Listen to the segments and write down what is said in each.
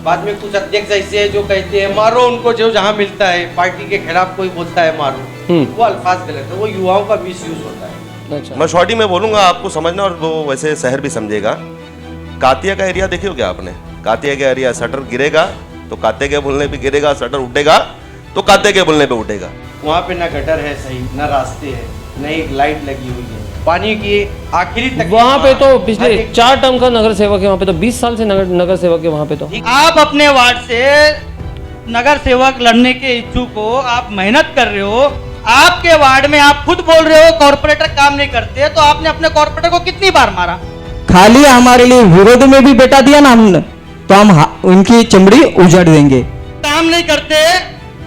बाद में कुछ अध्यक्ष ऐसे हैं जो कहते हैं मारो उनको, जो जहाँ मिलता है पार्टी के खिलाफ कोई बोलता है मारो, वो अल्फाज गलत है, वो युवाओं का मिसयूज होता है। अच्छा। मैं शॉर्टी में बोलूंगा, आपको समझना और वो वैसे शहर भी समझेगा। कातिया का एरिया देखे हो क्या आपने? कातिया का एरिया, शटर गिरेगा तो काते के बोलने पे गिरेगा, शटर उठेगा तो काते के बोलने पे उठेगा। वहाँ पे ना गटर है सही, ना रास्ते है, न एक लाइट लगी हुई है, पानी की आखिरी तक। वहाँ पे तो पिछले 4 टर्म का नगर सेवक है, वहाँ पे तो 20 साल से नगर सेवक है वहाँ पे तो। आप अपने वार्ड से नगर सेवक लड़ने के इच्छुक हो, आप मेहनत कर रहे हो, आपके वार्ड में आप खुद बोल रहे हो कॉर्पोरेटर काम नहीं करते, तो आपने अपने कॉर्पोरेटर को कितनी बार मारा? खाली हमारे लिए विरोध में भी बैठा दिया ना हमने, तो हम उनकी चमड़ी उजाड़ देंगे। काम नहीं करते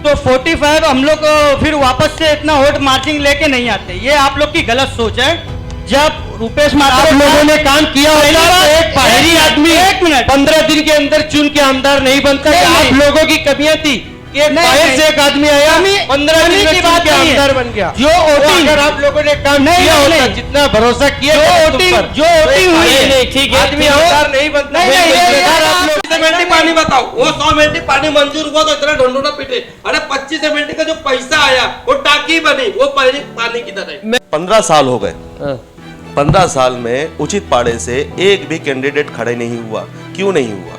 तो 45 हम लोग फिर वापस से इतना वोट मार्चिंग लेके नहीं आते, ये आप लोग की गलत सोच है। जब रुपेश माथुर लोगों ने काम किया होता तो एक बाहरी आदमी 15 दिन के अंदर चुन के आमदार नहीं बनता। आप लोगों की कमियां थी कि बाहर से एक आदमी आया 15 दिन में चुन के आमदार बन गया। जो वोटिंग अगर आप लोगों ने काम किया होता, जितना भरोसा किया जो वोटिंग हुई है, ठीक है, आदमी आमदार नहीं बनता। आप लोग एमएलटी पानी बताओ, वो 100 एमएलटी पानी मंजूर हुआ तो इतना ढोंढोना पीटे। अरे 25 एमएलटी का जो पैसा आया वो टाकी बनी, वो पानी किधर है? 15 साल हो गए। 15 साल में उचित पाड़े से एक भी कैंडिडेट खड़े नहीं हुआ। क्यों नहीं हुआ?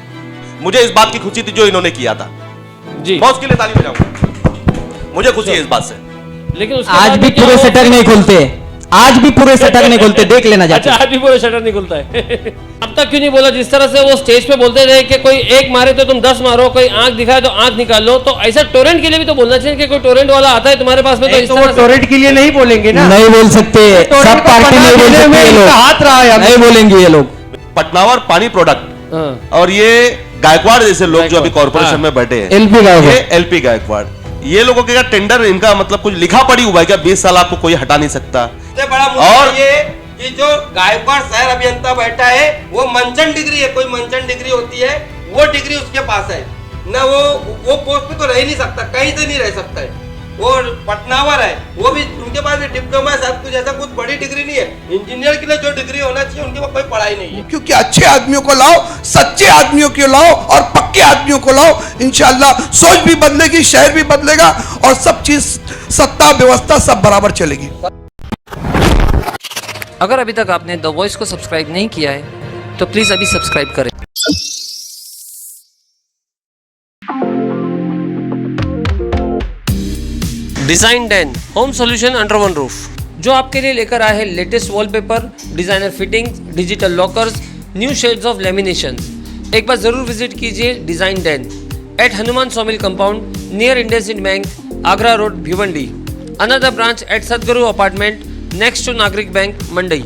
मुझे इस बात की खुशी थी जो इन्होंने किया था जी, मैं उसके लिए ताली बजाऊंगा। मुझे खुशी है इस बात से। लेकिन आज भी पूरे शटर नहीं खुलते, आज भी पूरे शटर नहीं खुलते, देख लेना जाके। अच्छा, आज भी पूरे शटर नहीं खुलता है। अब तक क्यों नहीं बोला? जिस तरह से वो स्टेज पे बोलते रहे कि कोई एक मारे तो तुम 10 मारो, कोई आंख दिखाए तो आंख निकाल लो, तो ऐसा टोरेंट के लिए भी तो बोलना चाहिए कि कोई टोरेंट वाला आता है तुम्हारे पास में तो इस तरह से। टोरेंट के लिए नहीं बोलेंगे ना, नहीं बोल सकते, सब पार्टी नहीं बोल सकती ये लोग, हाथ रहा है, नहीं बोलेंगे ये लोग। पटनावर पानी प्रोडक्ट और ये गायकवाड़ जैसे लोग जो अभी कॉर्पोरेशन में बैठे हैं, एलपी गायकवाड़, ये एलपी गायकवाड़, ये लोगों के टेंडर, इनका मतलब कुछ लिखा पड़ी हुआ है क्या? 20 साल आपको कोई हटा नहीं सकता। बड़ा और ये कि जो गायकवाड़ शहर अभियंता बैठा है वो मंचन डिग्री है, कोई मंचन डिग्री होती है, वो डिग्री उसके पास है ना, वो पोस्ट पे तो रह नहीं सकता, कहीं से नहीं रह सकता है। वो पटनावर है, वो भी उनके पास भी डिप्लोमा है, सब कुछ, ऐसा कुछ बड़ी डिग्री नहीं है। इंजीनियर के लिए जो डिग्री होना चाहिए उनके पास कोई पढ़ाई नहीं है। क्योंकि अच्छे आदमियों को लाओ, सच्चे आदमियों को लाओ और पक्के आदमियों को लाओ, इंशाल्लाह सोच भी बदलेगी, शहर भी बदलेगा और सब चीज, सत्ता व्यवस्था सब बराबर चलेगी। अगर अभी तक आपने द वॉइस को सब्सक्राइब नहीं किया है तो प्लीज़ अभी सब्सक्राइब करें। Design Den home solution under one roof, जो आपके लिए लेकर आए हैं latest wallpaper, designer fittings, digital lockers, new shades of lamination. एक बार जरूर विजिट कीजिए Design Den at Hanuman sawmill compound near IndusInd bank, Agra road, Bhiwandi. Another branch at Sadguru apartment next to Nagrik bank, Mandai.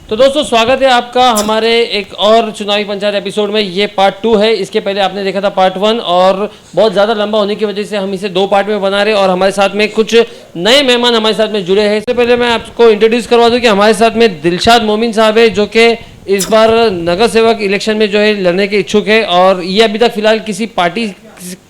तो दोस्तों, स्वागत है आपका हमारे एक और चुनावी पंचायत एपिसोड में। ये पार्ट 2 है। इसके पहले आपने देखा था पार्ट 1 और बहुत ज़्यादा लंबा होने की वजह से हम इसे 2 पार्ट में बना रहे हैं और हमारे साथ में कुछ नए मेहमान हमारे साथ में जुड़े हैं। इससे पहले मैं आपको इंट्रोड्यूस करवा दूं कि हमारे साथ में दिलशाद मोमिन साहब है, जो कि इस बार नगर सेवक इलेक्शन में जो है लड़ने के इच्छुक है और ये अभी तक फिलहाल किसी पार्टी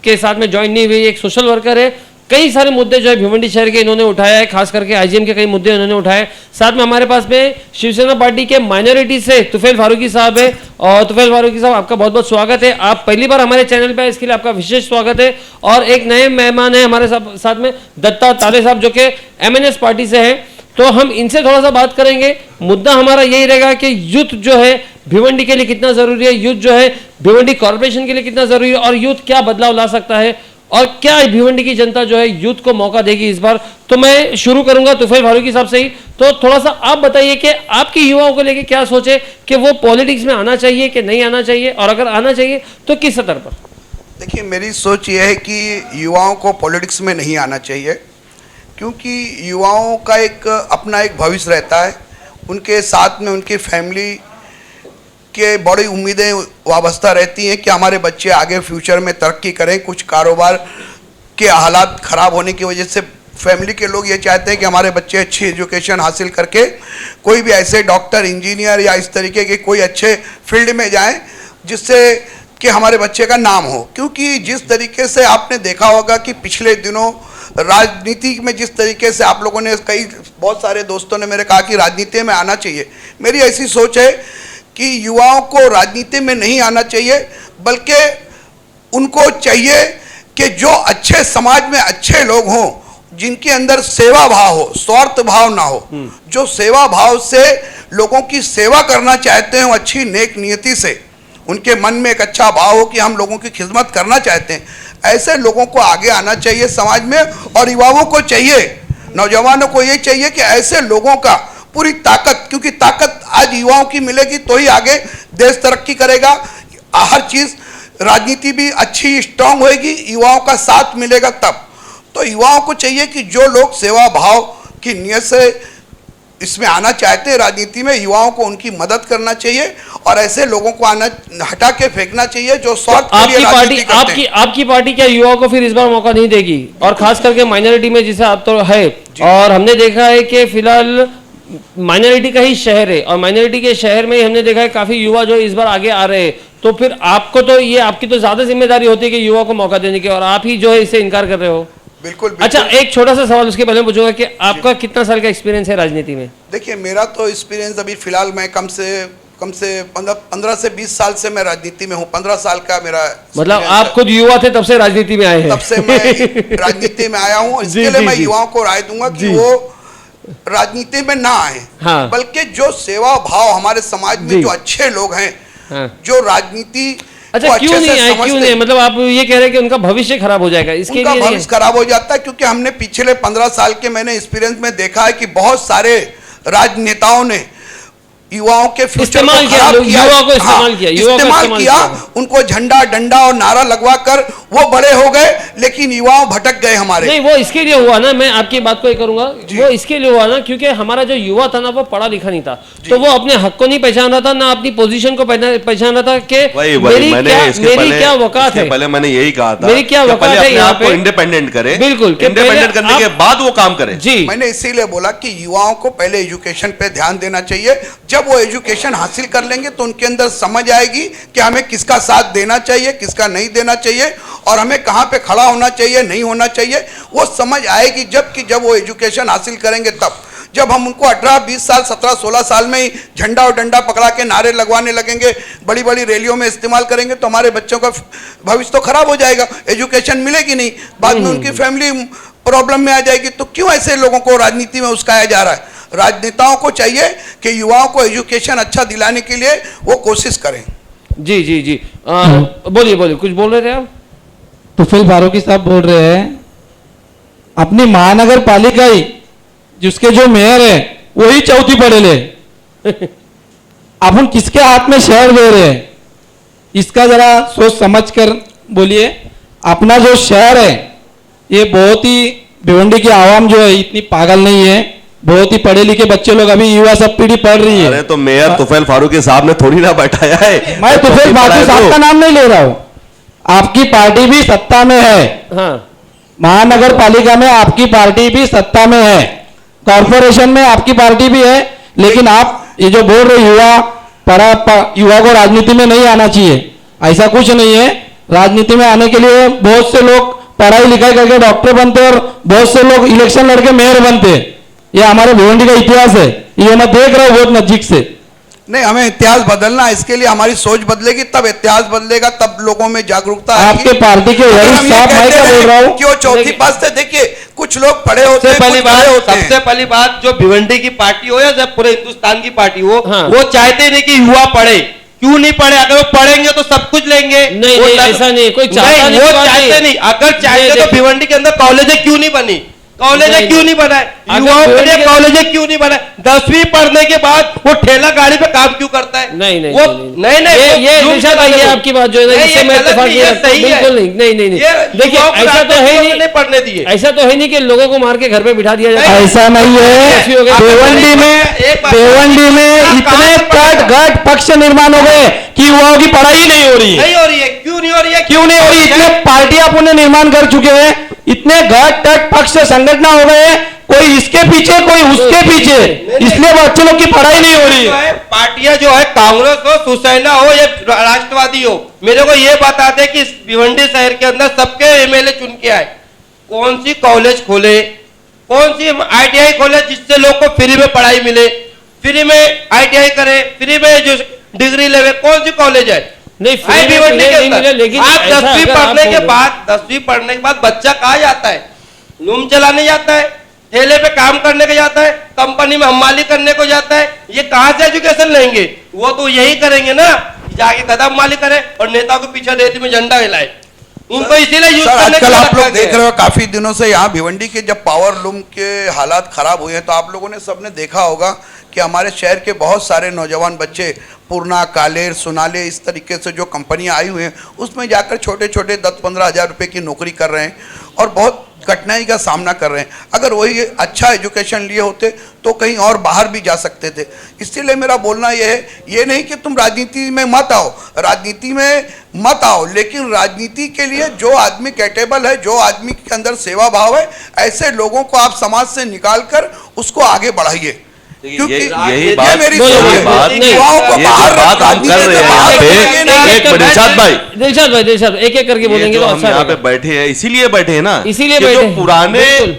के साथ में ज्वाइन नहीं हुई। एक सोशल वर्कर है। कई सारे मुद्दे जो है भिवंडी शहर के इन्होंने उठाया है, खास करके आईजीएम के कई मुद्दे इन्होंने उठाए। साथ में हमारे पास में शिवसेना पार्टी के माइनॉरिटी से तुफैल फारूकी साहब है। और तुफैल फारूकी साहब, आपका बहुत बहुत स्वागत है। आप पहली बार हमारे चैनल पे, इसके लिए आपका विशेष स्वागत है। और एक नए मेहमान है हमारे साथ में दत्ता ताले साहब, जो कि एमएनएस पार्टी से है। तो हम इनसे थोड़ा सा बात करेंगे। मुद्दा हमारा यही रहेगा कि यूथ जो है भिवंडी के लिए कितना जरूरी है, यूथ जो है भिवंडी कॉर्पोरेशन के लिए कितना जरूरी है और यूथ क्या बदलाव ला सकता है और क्या भिवंडी की जनता जो है यूथ को मौका देगी इस बार। तो मैं शुरू करूंगा तुफैल फारूकी साहब से ही। तो थोड़ा सा आप बताइए कि आपकी युवाओं को लेके क्या सोचे कि वो पॉलिटिक्स में आना चाहिए कि नहीं आना चाहिए, और अगर आना चाहिए तो किस स्तर पर? देखिए, मेरी सोच ये है कि युवाओं को पॉलिटिक्स में नहीं आना चाहिए, क्योंकि युवाओं का एक अपना एक भविष्य रहता है, उनके साथ में उनकी फैमिली के बड़ी उम्मीदें वाबस्ता रहती हैं कि हमारे बच्चे आगे फ्यूचर में तरक्की करें। कुछ कारोबार के हालात ख़राब होने की वजह से फैमिली के लोग ये चाहते हैं कि हमारे बच्चे अच्छी एजुकेशन हासिल करके कोई भी ऐसे डॉक्टर, इंजीनियर या इस तरीके के कोई अच्छे फील्ड में जाएं जिससे कि हमारे बच्चे का नाम हो। क्योंकि जिस तरीके से आपने देखा होगा कि पिछले दिनों राजनीति में जिस तरीके से आप लोगों ने, बहुत सारे दोस्तों ने मेरे कहा कि राजनीति में आना चाहिए। मेरी ऐसी सोच है कि युवाओं को राजनीति में नहीं आना चाहिए, बल्कि उनको चाहिए कि जो अच्छे समाज में अच्छे लोग हों, जिनके अंदर सेवा भाव हो, स्वार्थ भाव ना हो, जो सेवा भाव से लोगों की सेवा करना चाहते हैं, अच्छी नेक नियति से, उनके मन में एक अच्छा भाव हो कि हम लोगों की खिदमत करना चाहते हैं, ऐसे लोगों को आगे आना चाहिए समाज में। और युवाओं को चाहिए, नौजवानों को ये चाहिए कि ऐसे लोगों का पूरी ताकत, क्योंकि ताकत आज युवाओं की मिलेगी तो ही आगे देश तरक्की करेगा, हर चीज राजनीति भी अच्छी स्ट्रांग होएगी, युवाओं का साथ मिलेगा तब। तो युवाओं को चाहिए कि जो लोग सेवा भाव की नियत से इसमें आना चाहते हैं राजनीति में, युवाओं को उनकी मदद करना चाहिए और ऐसे लोगों को आना हटा के फेंकना चाहिए जो स्वार्थ के लिए राजनीति करते हैं। आपकी पार्टी क्या युवाओं को फिर इस बार मौका नहीं देगी? और खास करके माइनॉरिटी में जिसे आप तो है, और हमने देखा है कि फिलहाल माइनॉरिटी का ही शहर है और माइनॉरिटी के शहर में ही हमने देखा है काफी युवा जो इस बार आगे आ रहे हैं, तो फिर आपको तो ये आपकी तो ज्यादा जिम्मेदारी होती है कि युवा को मौका देने की, और आप ही जो है इससे इनकार कर रहे हो। बिल्कुल। अच्छा, एक छोटा सा सवाल उसके पहले पूछूंगा कि आपका कितना साल का एक्सपीरियंस है राजनीति में? देखिए, मेरा तो एक्सपीरियंस अभी फिलहाल मैं कम से 15 से 20 साल से मैं राजनीति में हूँ। 15 साल का मेरा, मतलब आप खुद युवा थे तब से राजनीति में आए हैं? तब से मैं राजनीति में आया हूँ। इसके लिए मैं युवाओं को राय दूंगा कि वो राजनीति में ना आए, हाँ। बल्कि जो सेवा भाव हमारे समाज में जो अच्छे लोग हैं, हाँ। जो राजनीति अच्छा, क्यों नहीं आए? क्यों नहीं? मतलब आप ये कह रहे हैं कि उनका भविष्य खराब हो जाएगा, इसके लिए भविष्य खराब हो जाता है, क्योंकि हमने पिछले 15 साल के मैंने एक्सपीरियंस में देखा है कि बहुत सारे राजनेताओं ने युवाओं के फ्यूचर को खराब किया, युवाओं को इस्तेमाल किया, उनको झंडा डंडा और नारा लगवा कर वो बड़े हो गए, लेकिन युवाओं भटक गए हमारे। नहीं, वो इसके लिए हुआ ना, मैं आपकी बात को ये करूंगा, वो इसके लिए हुआ ना क्योंकि हमारा जो युवा था ना वो पढ़ा लिखा नहीं था, तो वो अपने हक को नहीं पहचान रहा था, ना अपनी पोजीशन को पहचान रहा था कि मेरी क्या वकात है। पहले मैंने यही कहा था, मेरी क्या वकात है यहाँ पे, इंडिपेंडेंट करे, बिल्कुल, इंडिपेंडेंट करने के बाद वो काम करे। जी, मैंने इसीलिए बोला कि युवाओं को पहले एजुकेशन पे ध्यान देना चाहिए। जब वो एजुकेशन हासिल कर लेंगे तो उनके अंदर समझ आएगी कि हमें किसका साथ देना चाहिए, किसका नहीं देना चाहिए, और हमें कहाँ पे खड़ा होना चाहिए, नहीं होना चाहिए, वो समझ आएगी जब वो एजुकेशन हासिल करेंगे तब। जब हम उनको 18, 20 साल, 17, 16 साल में ही झंडा और डंडा पकड़ा के नारे लगवाने लगेंगे, बड़ी बड़ी रैलियों में इस्तेमाल करेंगे, तो हमारे बच्चों का भविष्य तो खराब हो जाएगा, एजुकेशन मिलेगी नहीं, बाद में उनकी फैमिली प्रॉब्लम में आ जाएगी। तो क्यों ऐसे लोगों को राजनीति में उस्काया जा रहा है? राजनेताओं को चाहिए कि युवाओं को एजुकेशन अच्छा दिलाने के लिए वो कोशिश करें। जी जी जी, बोलिए बोलिए, कुछ बोल रहे थे आप? तुफैल फारूकी साहब बोल रहे हैं, अपनी महानगर पालिका ही जिसके जो मेयर है वही चौथी पड़े ले अपन किसके हाथ में शहर दे रहे हैं, इसका जरा सोच समझ कर बोलिए। अपना जो शहर है ये बहुत ही, भिवंडी की आवाम जो है इतनी पागल नहीं है, बहुत ही पढ़े लिखे बच्चे लोग, अभी युवा सब पीढ़ी पढ़ रही है। अरे तो मेयर तुफैल फारूकी साहब ने थोड़ी ना बैठाया है। मैं तुफैल फारूकी साहब का नाम नहीं ले रहा हूँ, आपकी पार्टी भी सत्ता में है, हाँ, महानगर पालिका में आपकी पार्टी भी सत्ता में है, कॉर्पोरेशन में आपकी पार्टी भी है, लेकिन आप ये जो बोल रहे युवा को राजनीति में नहीं आना चाहिए, ऐसा कुछ नहीं है। राजनीति में आने के लिए बहुत से लोग पढ़ाई लिखाई करके डॉक्टर बनते और बहुत से लोग इलेक्शन लड़के मेयर बनते, ये हमारे भिवंडी का इतिहास है, ये मैं देख रहा हूँ बहुत नजदीक से। नहीं, हमें इतिहास बदलना, इसके लिए हमारी सोच बदलेगी, तब इतिहास बदलेगा, तब लोगों में जागरूकता आएगी। आपके पार्टी के वरिष्ठ साहब, मैं क्या बोल रहा हूँ, क्यों चौथी पास से देखिए कुछ लोग पढ़े होते हैं, सबसे पहली बात जो भिवंडी की पार्टी हो या जब पूरे हिंदुस्तान की पार्टी हो, हाँ। वो चाहते नहीं कि युवा पढ़े। क्यों नहीं पढ़े? अगर वो पढ़ेंगे तो सब कुछ लेंगे। नहीं, ऐसा नहीं, कोई चाहता नहीं, वो चाहते नहीं। अगर चाहते तो भिवंडी के अंदर कॉलेज क्यों नहीं बनी? कॉलेज क्यों नहीं बनाए? युवाओं के लिए कॉलेज क्यों नहीं बनाए? 10वीं पढ़ने के बाद वो ठेला गाड़ी पे काम क्यों करता है? नहीं नहीं, वो नहीं ये निशा भाई, ये आपकी बात जो है ना, इससे मैं इत्तेफाक नहीं रखता, बिल्कुल नहीं। देखिए, ऐसा तो है नहीं पढ़ने दिए, ऐसा तो है नहीं कि लोगों को मार के घर पे बिठा दिया जाए, ऐसा नहीं है। भिवंडी में इतने कट घट पक्ष निर्माण हो गए कि युवाओं की पढ़ाई नहीं हो रही है। नहीं हो रही है। क्यों नहीं हो रही है? क्यों नहीं हो रही? इतने पार्टियां पुण्य निर्माण कर चुके हैं, इतने घट तट पक्ष संगठन हो गए, कोई इसके पीछे कोई उसके पीछे, इसलिए बच्चे लोग की पढ़ाई नहीं हो रही है। पार्टियां जो है, कांग्रेस हो, शिवसेना हो या राष्ट्रवादी हो, मेरे को ये बताते कि भिवंडी शहर के अंदर सबके एमएलए चुन के आए, कौन सी कॉलेज खोले, कौन सी ITI खोले जिससे लोग को फ्री में पढ़ाई मिले, फ्री में ITI करे, फ्री में जो डिग्री लेवे, कौन सी कॉलेज है? नहीं, फ्री है में भिवंडी तो के नहीं अंदर। मिला, लेकिन आप ऐसा 10वीं अगर आप पढ़ने के बोलो- बाद 10वीं पढ़ने के बाद बच्चा कहाँ जाता है? लूम चलाने जाता है, ठेले पे काम करने को जाता है, कंपनी में हमाली करने को जाता है। ये कहाँ से एजुकेशन लेंगे? वो तो यही करेंगे ना, जाके गधा हमाली करे और नेता को पीछे रेती में झंडा हिलाए। उनको इसीलिए यूज सर करने आजकल के लिए आप रखा लोग गया देख है। रहे हो काफी दिनों से यहाँ भिवंडी के जब पावर लूम के हालात खराब हुए हैं तो आप लोगों ने सबने देखा होगा कि हमारे शहर के बहुत सारे नौजवान बच्चे पूर्णा, कालेर, सोनाले, इस तरीके से जो कंपनियां आई हुई हैं उसमें जाकर छोटे छोटे 10-15 हज़ार रुपये की नौकरी कर रहे हैं और बहुत कठिनाई का सामना कर रहे हैं। अगर वही अच्छा एजुकेशन लिए होते तो कहीं और बाहर भी जा सकते थे। इसीलिए मेरा बोलना यह है, ये नहीं कि तुम राजनीति में मत आओ, राजनीति में मत आओ, लेकिन राजनीति के लिए जो आदमी कैपेबल है, जो आदमी के अंदर सेवा भाव है, ऐसे लोगों को आप समाज से निकाल कर उसको आगे बढ़ाइए। क्योंकि यही ये बात- मेरी बोलो, सोच है। बात नहीं। युवाओं को ये जो बाहर बात हम राजनीति कर से रहे हैं बाहर यहाँ पे, रखिए नहीं। एक मिनट, दिलशाद भाई, दिलशाद एक एक करके ये बोलेंगे जो तो हम अच्छा यहाँ पे रहेगा। बैठे हैं इसीलिए बैठे हैं ना, इसीलिए कि बैठे जो हैं, पुराने बिल्कुल।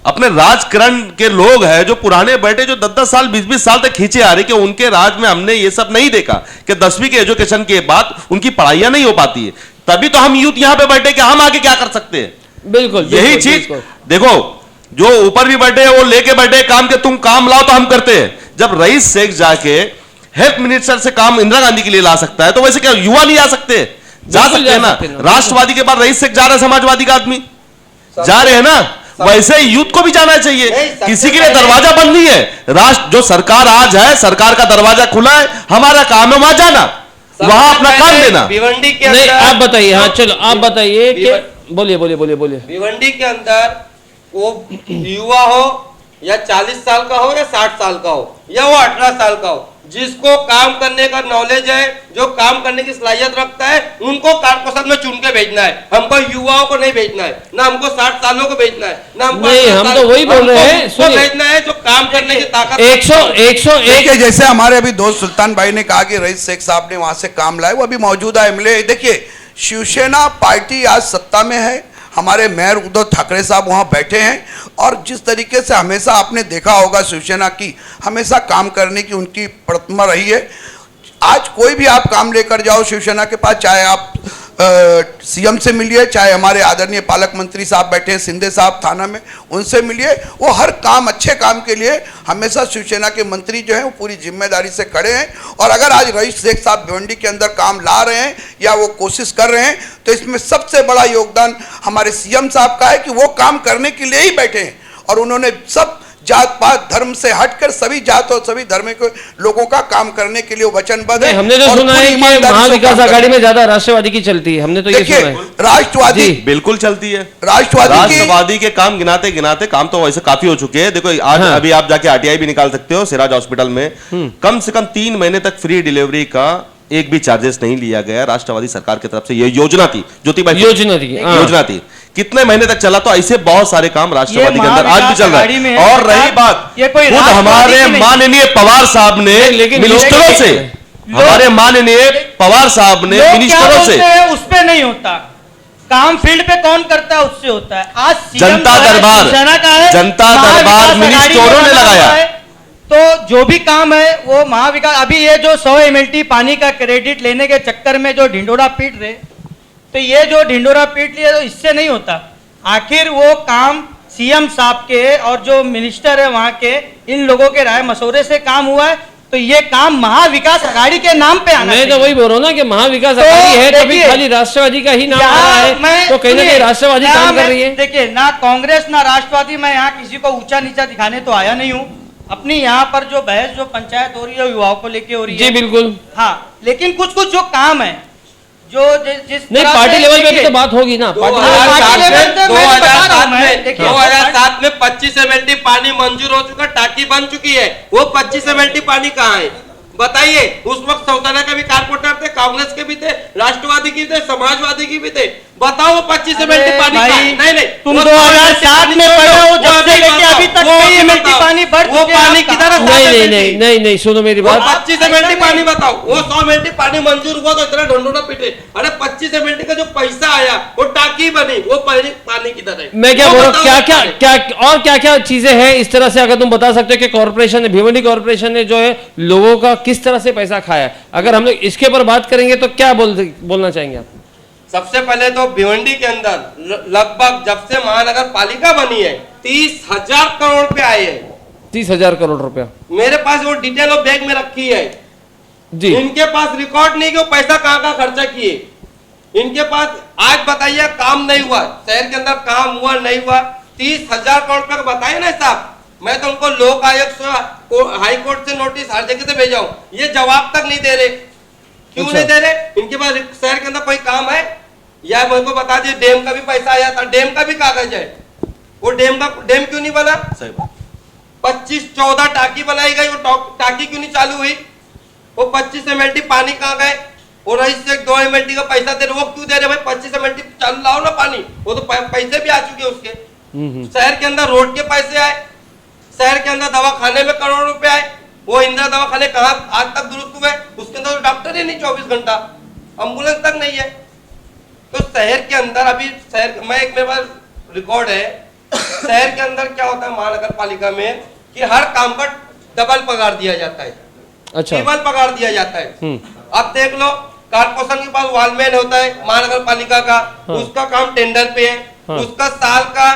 अपने राजकरण के लोग हैं, जो पुराने बैठे, जो 10-10 साल 20-20 साल तक खींचे आ रहे कि उनके राज में हमने ये सब नहीं देखा कि 10वीं के एजुकेशन के बाद उनकी पढ़ाइयां नहीं हो पाती है। तभी तो हम यूथ यहाँ पे बैठे कि हम आगे क्या कर सकते हैं। बिल्कुल यही बिल्कुल, चीज बिल्कुल। देखो, जो ऊपर भी बैठे हैं वो लेके बैठे हैं काम के, तुम काम लाओ तो हम करते हैं। जब रईस शेख जाके हेल्थ मिनिस्टर से काम इंदिरा गांधी के लिए ला सकता है तो वैसे क्या युवा नहीं आ सकते? जा बिल्कुल सकते हैं जा सकते हैं ना। ना। राष्ट्रवादी के बाद रईस शेख जा रहा है, समाजवादी का आदमी जा रहे हैं ना, वैसे यूथ को भी जाना चाहिए। किसी के लिए दरवाजा बंद नहीं है। राष्ट्र जो सरकार आज है, सरकार का दरवाजा खुला है, हमारा काम है वहां जाना, वहां अपना काम देना। भिवंडी के नहीं, अंदर आप बताइए। हाँ चलो आप बताइए कि बोलिए बोलिए बोलिए बोलिए। भिवंडी के अंदर वो युवा हो या 40 साल का हो या 60 साल का हो या वो 18 साल का हो, जिसको काम करने का नॉलेज है, जो काम करने की सलाहियत रखता है, उनको कारपोरेशन में चुन के भेजना है। हमको युवाओं को नहीं भेजना है, ना हमको 60 सालों को भेजना है, ना हमको नहीं, 18 हम साल- तो वही बोल रहे हैं, हमको सुनिए। भेजना है जो काम करने की ताकत 101 देखिए जैसे हमारे अभी दोस्त सुल्तान भाई ने कहा कि रईस शेख साहब ने वहां से काम लाए, वो अभी मौजूदा एमएलए। देखिए शिवसेना पार्टी आज सत्ता में है, हमारे मेयर उद्धव ठाकरे साहब वहां बैठे हैं और जिस तरीके से हमेशा आपने देखा होगा शिवसेना की हमेशा काम करने की उनकी प्रतिमा रही है। आज कोई भी आप काम लेकर जाओ शिवसेना के पास, चाहे आप सीएम से मिलिए, चाहे हमारे आदरणीय पालक मंत्री साहब बैठे हैं सिंधे साहब थाना में, उनसे मिलिए, वो हर काम अच्छे काम के लिए हमेशा शिवसेना के मंत्री जो हैं वो पूरी जिम्मेदारी से खड़े हैं। और अगर आज रईस शेख साहब भिवंडी के अंदर काम ला रहे हैं या वो कोशिश कर रहे हैं तो इसमें सबसे बड़ा योगदान हमारे सीएम साहब का है कि वो काम करने के लिए ही बैठे हैं और उन्होंने सब जात पात धर्म से हटकर सभी जात और सभी धर्म के लोगों का काम करने के लिए वचनबद्ध है। हमने तो और सुना पूरी है कि ईमानदारी से महाविकास काम आघाड़ी करें। में ज्यादा राष्ट्रवादी की चलती है, हमने तो ये सुना देखिए है। राष्ट्रवादी जी। बिल्कुल चलती है। राष्ट्रवादी की राष्ट्रवादी के काम गिनाते गिनाते काम तो वैसे काफी हो चुके हैं। देखो आज हाँ। अभी आप जाके आरटीआई भी निकाल सकते हो सिराज हॉस्पिटल में, कम से कम 3 महीने तक फ्री डिलीवरी का एक भी चार्जेस नहीं लिया गया। राष्ट्रवादी सरकार की तरफ से ये योजना थी, ज्योतिबाई योजना थी, हाँ। योजना थी। कितने महीने तक चला? तो ऐसे बहुत सारे काम राष्ट्रवादी के अंदर आज भी चल रहा आघाड़ी में है। है, और रही बात ये कोई खुद राष्ट्रवादी हमारे की नहीं। माननीय पवार साहब ने लेकिन मिनिस्टरों लोग- से, हमारे माननीय पवार साहब ने लोग क्या मिनिस्टरों बोलते से हैं उस पे नहीं होता, काम फील्ड पे कौन करता है उससे होता है। आज CM जनता जो है, दरबार, शिवसेना का है, जनता महाविकास दरबार आघाड़ी में मिनिस्टरों ने बना लगाया। हुआ है, तो जो भी काम है वो महाविकास। अभी ये जो 100 MLT पानी का क्रेडिट लेने के चक्कर में जो ढिंडोरा पीट रहे, तो ये जो ढिंडोरा पीट लिया तो इससे नहीं होता। आखिर वो काम सीएम साहब के और जो मिनिस्टर है वहां के, इन लोगों के राय मशवरे से काम हुआ है, तो ये काम महाविकास आघाड़ी के नाम पे आना मैं तो चाहिए। वही बोल रहा हूँ ना कि महाविकास तो आघाड़ी है, तभी देखिए, खाली राष्ट्रवादी का ही नाम आ रहा यहाँ है, मैं- तो कहीं ना कहीं सुनिए, राष्ट्रवादी यहाँ काम कर मैं- रही है। देखिए ना कांग्रेस ना राष्ट्रवादी, मैं यहाँ किसी को ऊंचा नीचा दिखाने तो आया नहीं हूँ। अपनी यहाँ पर जो बहस जो पंचायत हो रही है युवाओं को लेके हो रही जी है, बिल्कुल। हाँ, लेकिन कुछ कुछ जो काम है जो जिस नहीं, तरह पार्टी से- लेवल पे भी देखिए, तो बात होगी ना। पार्टी लेवल 2007 लेवल पे मैं बता रहा हूं, मैं, देखिए, 2007 में 25 MLT पानी मंजूर हो चुका, टाकी बन चुकी है। वो 25 MLT पानी कहाँ है बताइए? उस वक्त सौदाना के भी कारपोरेटर थे, कांग्रेस के भी थे, राष्ट्रवादी की थे, समाजवादी की भी थे। बताओ वो 25 MLT पानी भाई, कहाँ है? नहीं नहीं, तुम वो 2007 में पढ़े हो, जब से लेके अभी तक वो कई अभी MLT बताओ। पानी बढ़ वो चुके हैं पानी आपका। किधर है? नहीं 7 नहीं MLT? नहीं नहीं नहीं, सुनो मेरी वो बात। 25 MLT पानी बताओ, वो 100 MLT पानी मंजूर हुआ तो इतना ढंढोरा पीटे। अरे 25 MLT का जो पैसा आया वो टाकी बनी, वो पानी किधर है? मैं क्या वो बोल रहा हूँ, बताओ क्या उसका क्या है। क्या और क्या क्या चीजें हैं इस तरह से, अगर तुम बता सकते हो कि कॉर्पोरेशन, भिवंडी कॉर्पोरेशन ने जो है लोगों का किस तरह से पैसा खाया है? अगर हम लोग इसके ऊपर बात करेंगे तो क्या बोलना चाहेंगे आप? सबसे पहले तो भिवंडी के अंदर लगभग जब से महानगर पालिका बनी है 30,000 करोड़ रुपए आए हैं। 30,000 करोड़ रुपया मेरे पास वो डिटेल और बैग में रखी है जी। इनके पास रिकॉर्ड नहीं कि वो पैसा कहाँ खर्चा किए। इनके पास आज बताइए काम नहीं हुआ, शहर के अंदर काम हुआ नहीं हुआ, 30,000 करोड़ रुपए का बताइए ना साहब। मैं तो उनको लोक आयोग से हाई कोर्ट से नोटिस हर जगह से भेजा हूँ, ये जवाब तक नहीं दे रहे। क्यों नहीं दे रहे? इनके पास शहर के अंदर कोई काम है? या मेरे को बता दिए डैम का भी पैसा आया था, डैम का भी कागज है, वो डैम क्यों नहीं बना? सही बात। 25-14 टाकी बनाई गई, वो टाकी क्यों नहीं चालू हुई? वो 25 MLD पानी कहाँ गए? और रईस से 2 MLD का पैसा दे रहे, वो क्यों दे रहे भाई? 25 MLD चालू लाओ ना पानी, वो तो पैसे भी आ चुके उसके। शहर के अंदर रोड के पैसे आए, शहर के अंदर दवाखाने में करोड़ रुपए आए, वो इंदिरा दवाखाने कहाँ आज तक दुरुस्त हुए? उसके अंदर डॉक्टर ही नहीं 24 घंटा, एम्बुलेंस तक नहीं है। तो शहर के अंदर अभी मेरे पास रिकॉर्ड है, शहर के अंदर क्या होता है महानगर पालिका में कि हर काम पर डबल पगार दिया जाता है, अच्छा, ट्रिपल पगार दिया जाता है। अब देख लो कारपोरेशन के पास वॉलमैन होता है महानगर पालिका का, उसका काम टेंडर पे है, उसका साल का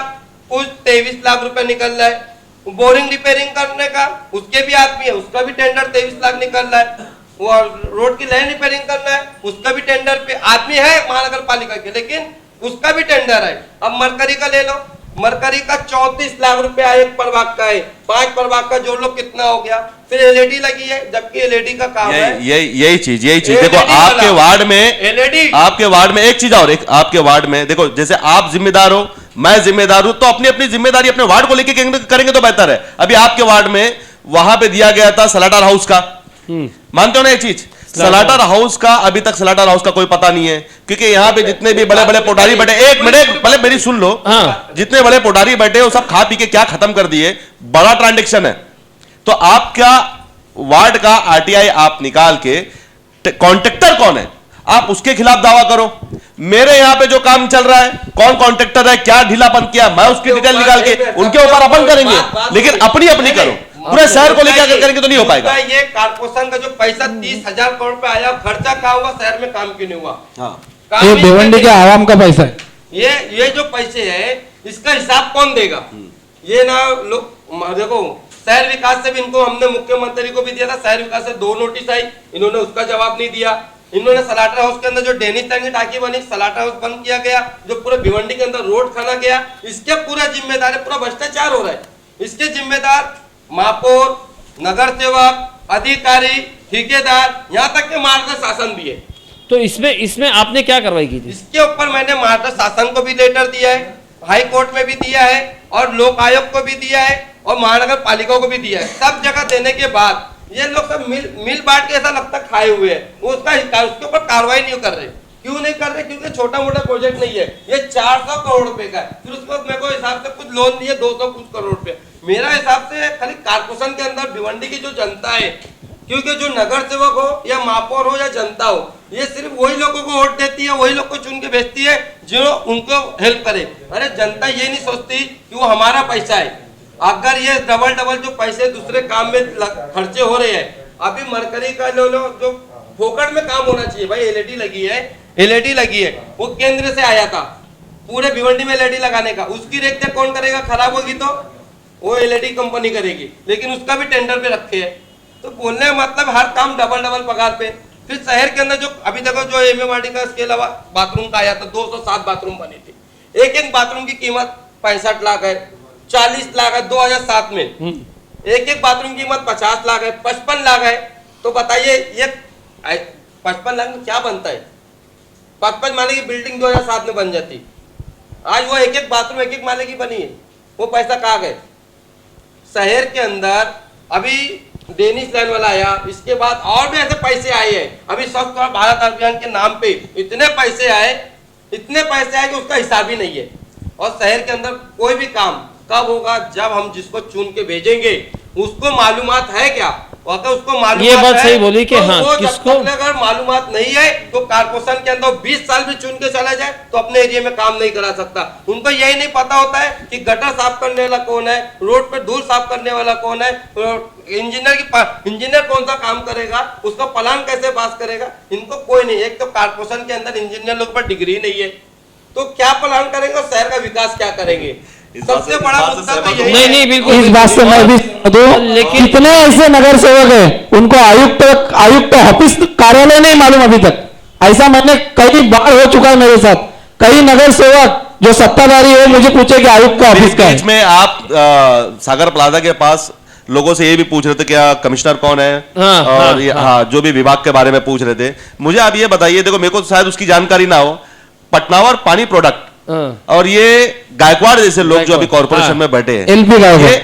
कुछ 23 लाख रुपए निकल रहा है। बोरिंग रिपेयरिंग करने का उसके भी आदमी है, उसका भी टेंडर 23 लाख निकल रहा है। वो रोड की लाइन रिपेयरिंग करना है, उसका भी टेंडर पे आदमी है महानगर पालिका के, लेकिन उसका भी टेंडर है। अब मरकरी का ले लो, मरकरी का 34 लाख रुपया एक प्रभाग का है, 5 प्रभाग का जोड़ लो कितना हो गया। फिर LED लगी है, जबकि LED का काम है यही चीज देखो आपके वार्ड में, LED आपके वार्ड में एक चीज और, एक आपके वार्ड में देखो, जैसे आप जिम्मेदार हो, मैं जिम्मेदार हूं, तो अपनी अपनी जिम्मेदारी अपने वार्ड को लेके करेंगे तो बेहतर है। अभी आपके वार्ड में वहां पे दिया गया था सलाटर हाउस का, मानते हो ना एक चीज, सलाटर हाउस का अभी तक सलाटर हाउस का कोई पता नहीं है, क्योंकि यहाँ पे जितने भी बड़े बड़े पोटारी बैठे, एक मिनट पहले मेरी सुन लो, जितने बड़े पोटारी बैठे वो सब खा पी के क्या खत्म कर दिए, बड़ा ट्रांजेक्शन है। तो आपका वार्ड का RTI आप निकाल के, कॉन्ट्रैक्टर कौन है आप उसके खिलाफ दावा करो। मेरे यहाँ पे जो काम चल रहा है, कौन कॉन्ट्रैक्टर है, क्या ढीलापन किया, मैं उसकी डिटेल निकाल के उनके ऊपर अपन करेंगे, लेकिन अपनी अपनी करो, पूरे शहर को लेकर करेंगे तो नहीं हो पाएगा। ये कारपोरेशन का जो पैसा 30,000 करोड़ रुपए आया, खर्चा कहाँ हुआ, शहर में काम क्यों नहीं हुआ? ये भिवंडी के आवाम का पैसा है। ये जो पैसे है इसका हिसाब कौन देगा? ये ना लोग देखो, शहर विकास से भी इनको हमने मुख्यमंत्री को भी दिया था, शहर विकास से 2 नोटिस आई, इन्होंने उसका जवाब नहीं दिया। इन्होंने सलाटर हाउस के अंदर जो डेनिश टैंक की टाकी बनी, सलाटर हाउस बंद किया गया, जो पूरे भिवंडी के अंदर रोड खाना गया, इसके पूरा जिम्मेदार है, पूरा भ्रष्टाचार हो रहा है। इसके जिम्मेदार महापौर, नगर सेवक, अधिकारी, ठेकेदार, यहाँ तक के मार्ग शासन भी है। तो इसमें आपने क्या कार्रवाई की थी? इसके ऊपर मैंने मार्ग शासन को भी लेटर दिया है, हाई कोर्ट में भी दिया है, और लोक आयोग को भी दिया है, और महानगर पालिका को भी दिया है। सब जगह देने के बाद ये लोग सब मिल बांट के ऐसा लगता खाए हुए हैं, वो उसके ऊपर कार्रवाई नहीं कर रहे। क्यों नहीं कर रहे? क्योंकि छोटा मोटा प्रोजेक्ट नहीं है, ये 400 करोड़ रुपए का है। फिर उसके बाद मेरे को हिसाब से कुछ लोन दिए 200 कुछ करोड़ रुपए। मेरा हिसाब से खाली कारपोरेशन के अंदर भिवंडी की जो जनता है, क्योंकि जो नगर सेवक हो या महापौर हो या जनता हो, ये सिर्फ वही लोगों को वोट देती है, वही लोग को चुन के भेजती है जो उनको हेल्प करे। अरे जनता ये नहीं सोचती कि वो हमारा पैसा है। अगर ये डबल जो पैसे दूसरे काम में खर्चे हो रहे हैं, अभी मरकरी का लो जो फोकट में काम होना चाहिए भाई, LED लगी है, वो केंद्र से आया था पूरे भिवंडी में LED लगाने का, उसकी रेख कौन करेगा? खराब होगी तो वो LED कंपनी करेगी, लेकिन उसका भी टेंडर पे रखे है। तो बोलने का मतलब हर काम डबल पगार पे। फिर शहर के अंदर जो अभी देखो जो MMRD का इसके अलावा बाथरूम का आया था, 207 बाथरूम बने थे, एक बाथरूम की कीमत 65 लाख है, 40 लाख है 2007 में, एक बाथरूम की कीमत 50 लाख है, 55 लाख है। तो बताइए ये 55 लाख में क्या बनता है? 55 माले की बिल्डिंग 2007 में बन जाती, आज वो एक बाथरूम एक माले की बनी है, वो पैसा कहाँ गए? शहर के अंदर अभी डेनिश लाइन वाला आया, इसके बाद और भी ऐसे पैसे आए हैं। अभी स्वच्छ भारत अभियान के नाम पे इतने पैसे आए कि उसका हिसाब ही नहीं है। और शहर के अंदर कोई भी काम कब होगा? जब हम जिसको चुन के भेजेंगे उसको मालूमात है क्या अगर उसको मालूम ये बात सही बोली कि हाँ, किसको अगर मालूमात नहीं है तो कारपोरेशन के अंदर 20 साल भी चुन के चला जाए तो अपने एरिया में काम नहीं करा सकता। उनको यही नहीं पता होता है कि गटर साफ करने वाला कौन है, रोड पे धूल साफ करने वाला कौन है, इंजीनियर कौन सा काम करेगा, उसका प्लान कैसे पास करेगा, इनको कोई नहीं। एक तो कारपोरेशन के अंदर इंजीनियर लोग पर डिग्री नहीं है तो क्या प्लान करेंगे और शहर का विकास क्या करेंगे। सबसे बड़ा मुद्दा तो यही है। नहीं बिल्कुल इस बात से मैं भी सहमत हूं। लेकिन कितने ऐसे नगर सेवक हैं उनको आयुक्त ऑफिस कार्यालय नहीं मालूम अभी तक। ऐसा मैंने कई बार हो चुका है मेरे साथ। कई नगर सेवक जो सत्ताधारी है मुझे पूछे कि आयुक्त का ऑफिस का है। बीच में आप सागर प्लाजा के पास लोगों से ये भी पूछ रहे थे क्या कमिश्नर कौन है, और हाँ जो भी विभाग के बारे में पूछ रहे थे। मुझे आप ये बताइए, देखो मेरे को शायद उसकी जानकारी ना हो, पटनावर पानी प्रोडक्ट और ये गायकवाड़ जैसे लोग जो अभी कॉर्पोरेशन में बैठे हैं,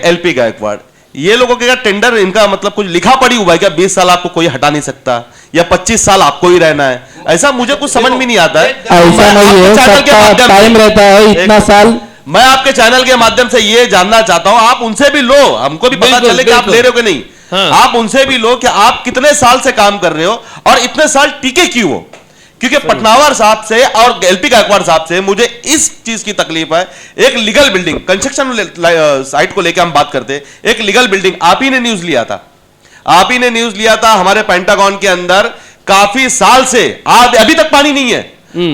एलपी गायकवाड़, ये लोगों के टेंडर इनका मतलब कुछ लिखा पड़ी हुआ है क्या 20 साल आपको कोई हटा नहीं सकता या 25 साल आपको ही रहना है? ऐसा मुझे कुछ समझ में नहीं आता है। ऐसा नहीं है, सबका टाइम रहता है इतना साल। मैं आपके चैनल के माध्यम से ये जानना चाहता हूं, आप उनसे भी लो, हमको भी पता चले कि आप ले रहे हो कि नहीं। आप उनसे भी लो कि आप कितने साल से काम कर रहे हो और इतने साल टिके क्यों हो। क्योंकि पटनावर साहब से और एलपी गायकवाड़ साहब से मुझे इस चीज की तकलीफ है। एक लीगल बिल्डिंग कंस्ट्रक्शन साइट को लेकर हम बात करते, एक लीगल बिल्डिंग आप ही ने न्यूज लिया था, आप ही ने न्यूज लिया था हमारे पेंटागन के अंदर काफी साल से आज अभी तक पानी नहीं है।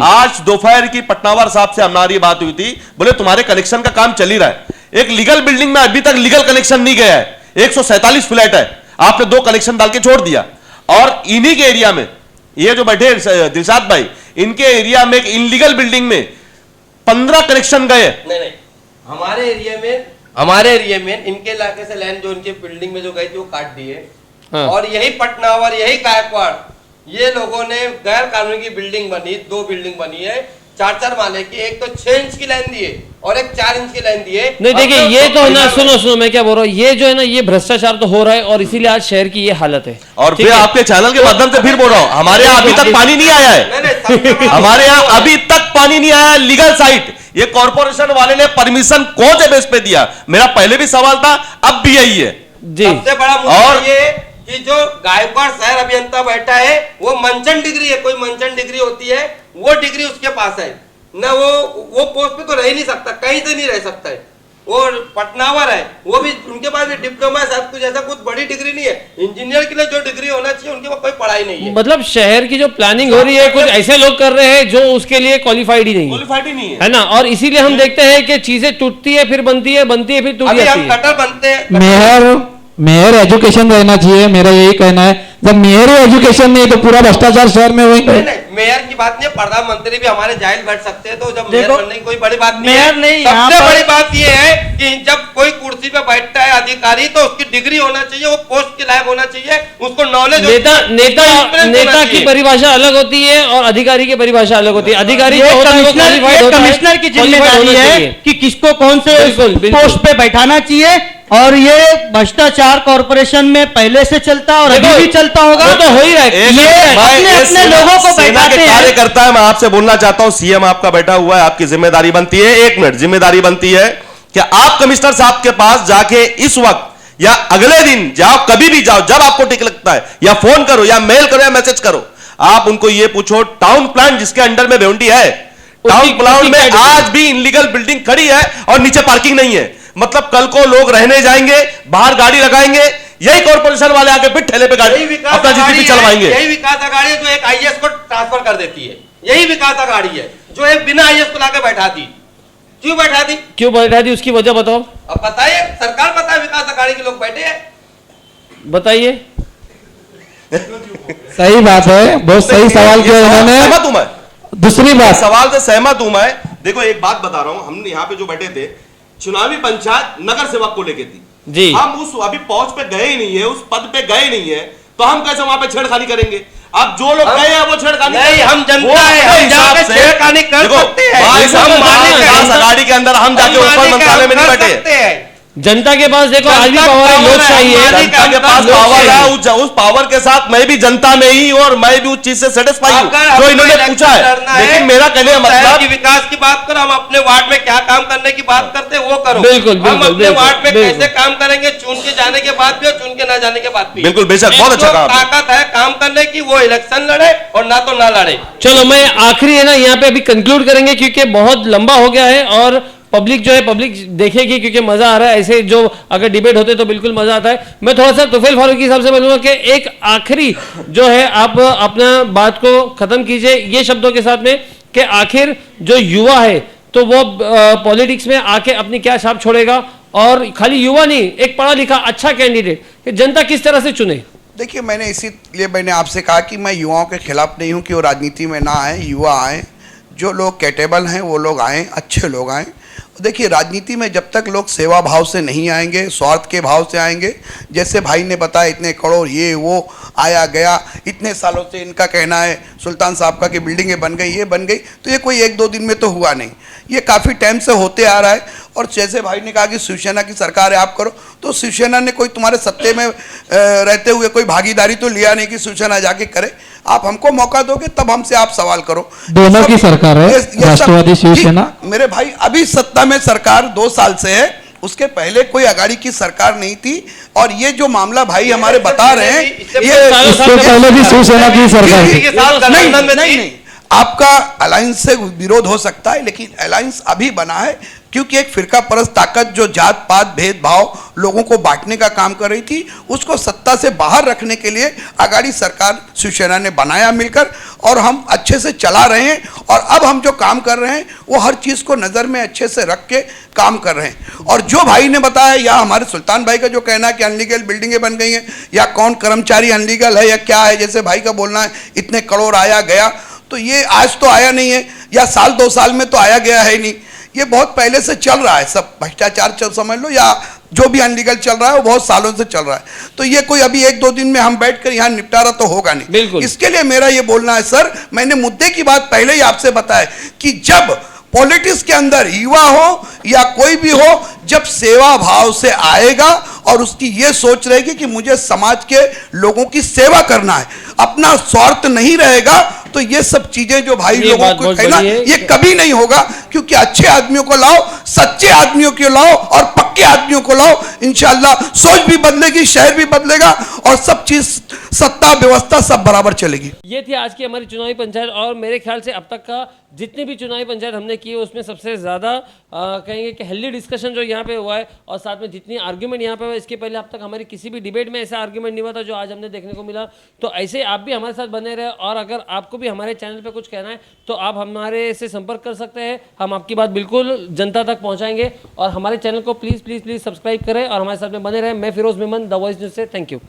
आज दोपहर की पटनावर साहब से हमारी बात हुई थी, बोले तुम्हारे कनेक्शन का काम चल ही रहा है। एक लीगल बिल्डिंग में अभी तक लीगल कनेक्शन नहीं गया है, 147 फ्लैट है, आपने 2 कनेक्शन डाल के छोड़ दिया। और इन्हीं के एरिया में ये जो बैठे दिलशाद भाई, इनके एरिया में एक इनलीगल बिल्डिंग में 15 कनेक्शन गए। नहीं हमारे एरिया में इनके इलाके से लैंड जो इनके बिल्डिंग में जो गई थी वो काट दिए। और यही पटनावर यही गायकवाड़ ये लोगों ने गैर कानूनी की बिल्डिंग बनी, 2 बिल्डिंग बनी है 4-4 माले की, एक तो 6 इंच की लाइन दिए और एक 4 इंच की लाइन दिए। नहीं देखिए ये तो ना सुनो मैं क्या बोल रहा हूँ, ये जो है ना ये भ्रष्टाचार तो हो रहा है और इसीलिए आज शहर की ये हालत है। और फिर आपके चैनल के माध्यम से फिर बोल रहा हूँ, हमारे यहाँ अभी तक पानी नहीं आया है, हमारे यहाँ अभी तक पानी नहीं आया लीगल साइट। ये कॉर्पोरेशन वाले ने परमिशन कौन से बेस पे दिया? मेरा पहले भी सवाल था, अब भी यही है जी। सबसे बड़ा मुद्दा ये कि जो गायकवाड़ शहर अभियंता बैठा है वो मंचन डिग्री है, कोई मंचन डिग्री होती है वो डिग्री उसके पास है ना, वो पोस्ट पे तो रह ही नहीं सकता, कहीं से नहीं रह सकता है। और पटनावर है वो भी उनके पास भी डिप्लोमा है, सब कुछ ऐसा कुछ बड़ी डिग्री नहीं है। इंजीनियर के लिए जो डिग्री होना चाहिए उनके पास कोई पढ़ाई नहीं है। मतलब शहर की जो प्लानिंग हो रही है कुछ ऐसे लोग कर रहे हैं जो उसके लिए क्वालिफाइड ही नहीं है ना, और इसीलिए हम देखते हैं कि चीजें टूटती है फिर बनती है फिर टूट जाती है। कटर बनते हैं। मेयर एजुकेशन रहना चाहिए, मेरा यही कहना है। जब मेयर एजुकेशन नहीं तो पूरा भ्रष्टाचार शहर में वही नहीं, मेयर की बात नहीं, प्रधानमंत्री भी हमारे जाहिल बैठ सकते हैं, तो जब मेयर बनने की कोई बड़ी बात नहीं मेयर है। नहीं, सबसे बड़ी बात ये है कि जब कोई कुर्सी पे बैठता है अधिकारी तो उसकी डिग्री होना चाहिए, वो पोस्ट के लायक होना चाहिए, उसको नॉलेज नेता की परिभाषा अलग होती है और अधिकारी की परिभाषा अलग होती है। अधिकारी कमिश्नर की जिम्मेदारी है कि किसको कौन से पोस्ट पे बैठाना चाहिए, और ये भ्रष्टाचार कॉर्पोरेशन में पहले से चलता और अभी भी चलता होगा। तो हो ही रहा है। ये अपने लोगों को बैठाते हैं। कार्यकर्ता है, मैं आपसे बोलना चाहता हूं, सीएम आपका बैठा हुआ है, आपकी जिम्मेदारी बनती है, 1 मिनट जिम्मेदारी बनती है कि आप कमिश्नर साहब के पास जाके इस वक्त या अगले दिन जाओ, कभी भी जाओ जब आपको ठीक लगता है, या फोन करो या मेल करो या मैसेज करो, आप उनको ये पूछो टाउन प्लान जिसके अंडर में भेवंडी है, टाउन प्लान में आज भी इनलीगल बिल्डिंग खड़ी है और नीचे पार्किंग नहीं है। मतलब कल को लोग रहने जाएंगे, बाहर गाड़ी लगाएंगे, यही कॉर्पोरेशन वाले आके फिर ठेले पे गाड़ी अपना जीपीपी चलवाएंगे। यही विकास अघाड़ी जो एक आईएएस को ट्रांसफर कर देती है, यही विकास अघाड़ी है जो एक बिना आईएएस को लाके बैठा दी। क्यों बैठा दी उसकी वजह बताओ। अब बताइए, सरकार पता है विकास अघाड़ी के लोग बैठे हैं, बताइए। सही बात है, बहुत सही सवाल किया इन्होंने। सहमत हूं मैं, दूसरी बात सवाल से सहमत हूं मैं। देखो एक बात बता रहा हूं, हम यहाँ पे जो बैठे थे चुनावी पंचायत नगर सेवक को लेके थी जी, हम उस अभी पहुंच पे गए ही नहीं है, उस पद पे गए नहीं है, तो हम कैसे वहां पे छेड़खानी करेंगे? अब जो लोग गए हैं वो छेड़खानी नहीं, हम जनता है, हम जाके छेड़खानी कर सकते हैं। अघाड़ी के अंदर हम जाके ऊपर मंत्रालय में नहीं बैठे। जनता के पास देखो आज भी पावर है, लोकशाही है, जनता के पास पावर है, उस पावर के साथ मैं भी जनता में ही हूं और मैं भी उस चीज से सेटिस्फाई हूं जो इन्होंने पूछा है। लेकिन मेरा कहने का मतलब विकास की बात करो, हम अपने वार्ड में क्या काम करने की बात करते हैं वो करो। बिल्कुल, हम बिल्कुल, अपने बिल्कुल, वार्ड में बिल्कुल। कैसे काम करेंगे, चुन के जाने के बाद भी और चुन के ना जाने के बाद भी। बिल्कुल, बेशक, बहुत अच्छा कहा आपने। ताकत है काम करने की, वो इलेक्शन लड़े और ना तो ना लड़े। चलो मैं आखिरी है ना यहाँ पे अभी कंक्लूड करेंगे क्योंकि बहुत लंबा हो गया है और पब्लिक जो है पब्लिक देखेगी क्योंकि मजा आ रहा है। ऐसे जो अगर डिबेट होते तो बिल्कुल मजा आता है। मैं थोड़ा सा तुफैल फारूकी साहब से बोलूंगा कि एक आखिरी जो है आप अपना बात को खत्म कीजिए ये शब्दों के साथ में कि आखिर जो युवा है तो वो पॉलिटिक्स में आके अपनी क्या छाप छोड़ेगा, और खाली युवा नहीं एक पढ़ा लिखा अच्छा कैंडिडेट कि जनता किस तरह से चुने। देखिए, मैंने इसीलिए मैंने आपसे कहा कि मैं युवाओं के खिलाफ नहीं हूं कि वो राजनीति में ना आए, युवा आए, जो लोग कैपेबल हैं वो लोग आएँ, अच्छे लोग आएँ। देखिए, राजनीति में जब तक लोग सेवा भाव से नहीं आएंगे, स्वार्थ के भाव से आएंगे, जैसे भाई ने बताया इतने करोड़ ये वो आया गया, इतने सालों से इनका कहना है सुल्तान साहब का कि बिल्डिंगें बन गई, ये बन गई, तो ये कोई 1-2 दिन में तो हुआ नहीं, ये काफ़ी टाइम से होते आ रहा है। और जैसे भाई ने कहा कि शिवसेना की सरकार है आप करो, तो शिवसेना ने कोई तुम्हारे सत्ते में रहते हुए कोई भागीदारी तो लिया नहीं कि शिवसेना जाके करे। आप हमको मौका दोगे तब हमसे आप सवाल करो। दोनों की सरकार है, राष्ट्रवादी शिवसेना। मेरे भाई अभी सत्ता में सरकार 2 साल से है, उसके पहले कोई अगाड़ी की सरकार नहीं थी। और ये जो मामला भाई हमारे बता रहे हैं, ये इससे पहले भी शिवसेना की सरकार थी। नहीं, आपका अलायंस से विरोध हो सकता है, लेकिन अलायंस अभी बना है क्योंकि एक फिरका परस्त ताकत जो जात पात भेदभाव लोगों को बांटने का काम कर रही थी, उसको सत्ता से बाहर रखने के लिए अगाड़ी सरकार शिवसेना ने बनाया मिलकर, और हम अच्छे से चला रहे हैं। और अब हम जो काम कर रहे हैं वो हर चीज़ को नज़र में अच्छे से रख के काम कर रहे हैं। और जो भाई ने बताया या हमारे सुल्तान भाई का जो कहना है कि अनलीगल बिल्डिंगें बन गई हैं या कौन कर्मचारी अनलीगल है या क्या है, जैसे भाई का बोलना है इतने करोड़ आया गया, तो ये आज तो आया नहीं है या साल 2 साल में तो आया गया है नहीं, ये बहुत पहले से चल रहा है। सब भ्रष्टाचार समझ लो या जो भी अनलीगल चल रहा है वो बहुत सालों से चल रहा है। तो ये कोई अभी 1-2 दिन में हम बैठकर यहाँ निपटारा तो होगा नहीं। बिल्कुल। इसके लिए मेरा ये बोलना है सर, मैंने मुद्दे की बात पहले ही आपसे बताया कि जब पॉलिटिक्स के अंदर युवा हो या कोई भी हो, जब सेवा भाव से आएगा और उसकी ये सोच रहेगी कि मुझे समाज के लोगों की सेवा करना है, अपना स्वार्थ नहीं रहेगा, तो ये सब चीजें जो भाई लोगों को कहना ये कभी नहीं होगा। क्योंकि अच्छे आदमियों को लाओ, सच्चे आदमियों को लाओ और पक्के आदमियों को लाओ, इंशाल्लाह सोच भी बदलेगी, शहर भी बदलेगा और सब चीज सत्ता व्यवस्था सब बराबर चलेगी। ये थी आज की हमारी चुनावी पंचायत, और मेरे ख्याल से अब तक का जितनी भी चुनावी पंचायत हमने की है उसमें सबसे ज़्यादा कहेंगे कि हेल्दी डिस्कशन जो यहाँ पे हुआ है, और साथ में जितनी आर्ग्यूमेंट यहाँ पे हुआ, इसके पहले अब तक हमारी किसी भी डिबेट में ऐसा आर्ग्यूमेंट नहीं हुआ था जो आज हमने देखने को मिला। तो ऐसे आप भी हमारे साथ बने रहे, और अगर आपको भी हमारे चैनल पे कुछ कहना है तो आप हमारे से संपर्क कर सकते हैं, हम आपकी बात बिल्कुल जनता तक पहुँचाएंगे। और हमारे चैनल को प्लीज़ प्लीज़ प्लीज़ सब्सक्राइब करें और हमारे साथ में बने रहें। मैं Firoz Memon, The Voice News से, थैंक यू।